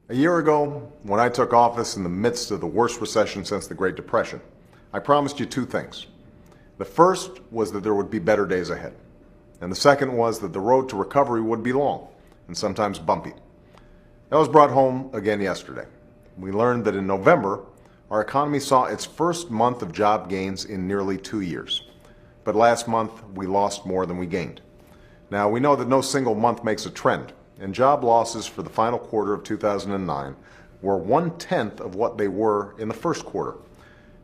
A year ago, when I took office in the midst of the worst recession since the Great Depression, I promised you two things. The first was that there would be better days ahead. And the second was that the road to recovery would be long and sometimes bumpy. That was brought home again yesterday. We learned that in November, our economy saw its first month of job gains in nearly 2 years. But last month, we lost more than we gained. Now, we know that no single month makes a trend, and job losses for the final quarter of 2009 were 1/10 of what they were in the first quarter.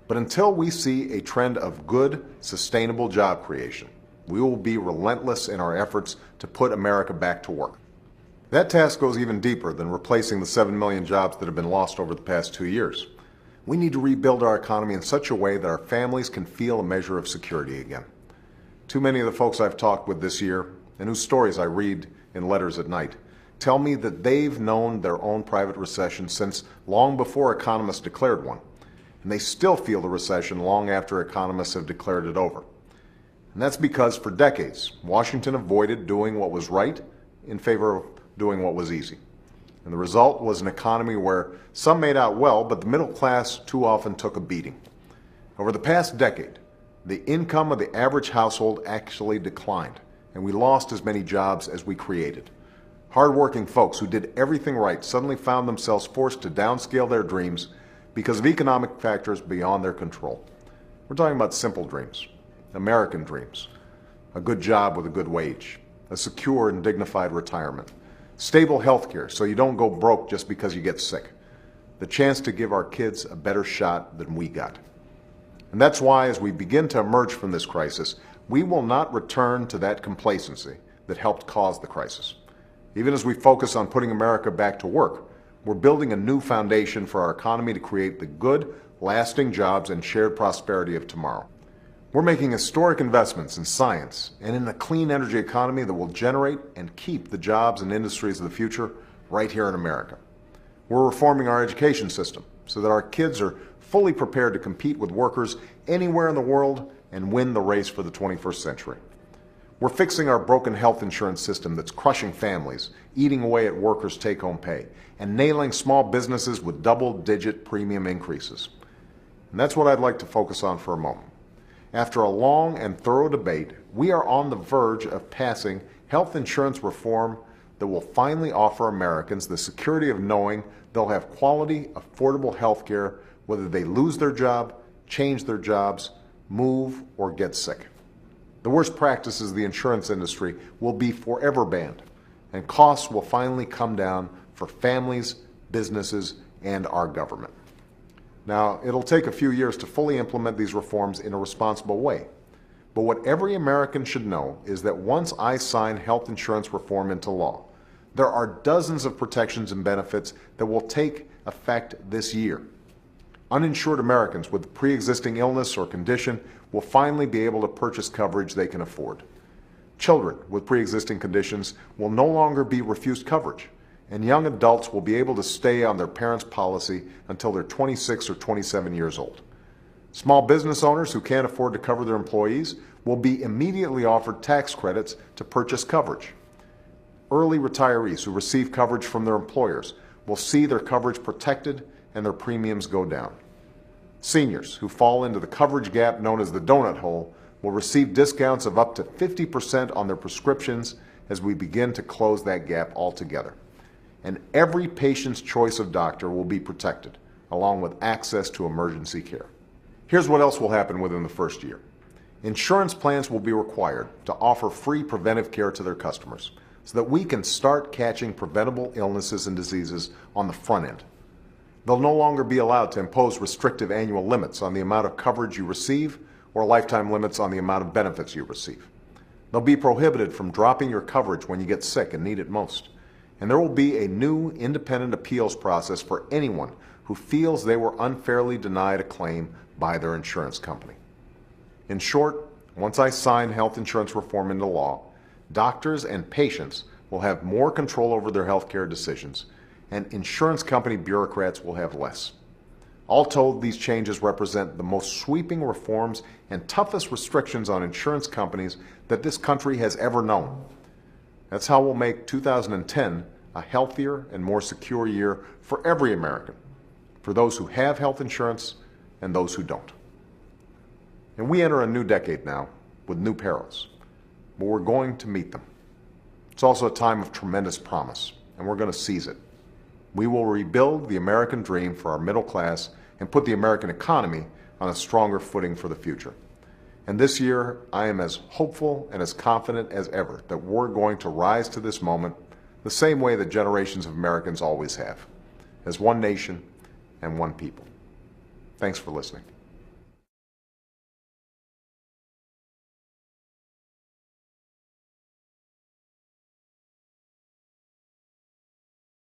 But until we see a trend of good, sustainable job creation, we will be relentless in our efforts to put America back to work. That task goes even deeper than replacing the 7 million jobs that have been lost over the past 2 years. We need to rebuild our economy in such a way that our families can feel a measure of security again. Too many of the folks I've talked with this year, and whose stories I read in letters at night, tell me that they've known their own private recession since long before economists declared one, and they still feel the recession long after economists have declared it over. And that's because for decades, Washington avoided doing what was right in favor of doing what was easy. And the result was an economy where some made out well, but the middle class too often took a beating. Over the past decade, the income of the average household actually declined, and we lost as many jobs as we created. Hard-working folks who did everything right suddenly found themselves forced to downscale their dreams because of economic factors beyond their control. We're talking about simple dreams, American dreams, a good job with a good wage, a secure and dignified retirement, stable health care so you don't go broke just because you get sick, the chance to give our kids a better shot than we got. And that's why, as we begin to emerge from this crisis, we will not return to that complacency that helped cause the crisis. Even as we focus on putting America back to work, we're building a new foundation for our economy to create the good, lasting jobs and shared prosperity of tomorrow. We're making historic investments in science and in a clean energy economy that will generate and keep the jobs and industries of the future right here in America. We're reforming our education system so that our kids are fully prepared to compete with workers anywhere in the world and win the race for the 21st century. We're fixing our broken health insurance system that's crushing families, eating away at workers' take-home pay, and nailing small businesses with double-digit premium increases. And that's what I'd like to focus on for a moment. After a long and thorough debate, we are on the verge of passing health insurance reform that will finally offer Americans the security of knowing they'll have quality, affordable health care whether they lose their job, change their jobs, move, or get sick. The worst practices of the insurance industry will be forever banned, and costs will finally come down for families, businesses, and our government. Now, it'll take a few years to fully implement these reforms in a responsible way. But what every American should know is that once I sign health insurance reform into law, there are dozens of protections and benefits that will take effect this year. Uninsured Americans with pre-existing illness or condition will finally be able to purchase coverage they can afford. Children with pre-existing conditions will no longer be refused coverage, and young adults will be able to stay on their parents' policy until they're 26 or 27 years old. Small business owners who can't afford to cover their employees will be immediately offered tax credits to purchase coverage. Early retirees who receive coverage from their employers will see their coverage protected and their premiums go down. Seniors who fall into the coverage gap known as the donut hole will receive discounts of up to 50% on their prescriptions as we begin to close that gap altogether. And every patient's choice of doctor will be protected, along with access to emergency care. Here's what else will happen within the first year. Insurance plans will be required to offer free preventive care to their customers so that we can start catching preventable illnesses and diseases on the front end. They'll no longer be allowed to impose restrictive annual limits on the amount of coverage you receive or lifetime limits on the amount of benefits you receive. They'll be prohibited from dropping your coverage when you get sick and need it most. And there will be a new independent appeals process for anyone who feels they were unfairly denied a claim by their insurance company. In short, once I sign health insurance reform into law, doctors and patients will have more control over their health care decisions, and insurance company bureaucrats will have less. All told, these changes represent the most sweeping reforms and toughest restrictions on insurance companies that this country has ever known. That's how we'll make 2010 a healthier and more secure year for every American, for those who have health insurance and those who don't. And we enter a new decade now with new perils, but we're going to meet them. It's also a time of tremendous promise, and we're going to seize it. We will rebuild the American dream for our middle class and put the American economy on a stronger footing for the future. And this year, I am as hopeful and as confident as ever that we're going to rise to this moment the same way that generations of Americans always have, as one nation and one people. Thanks for listening.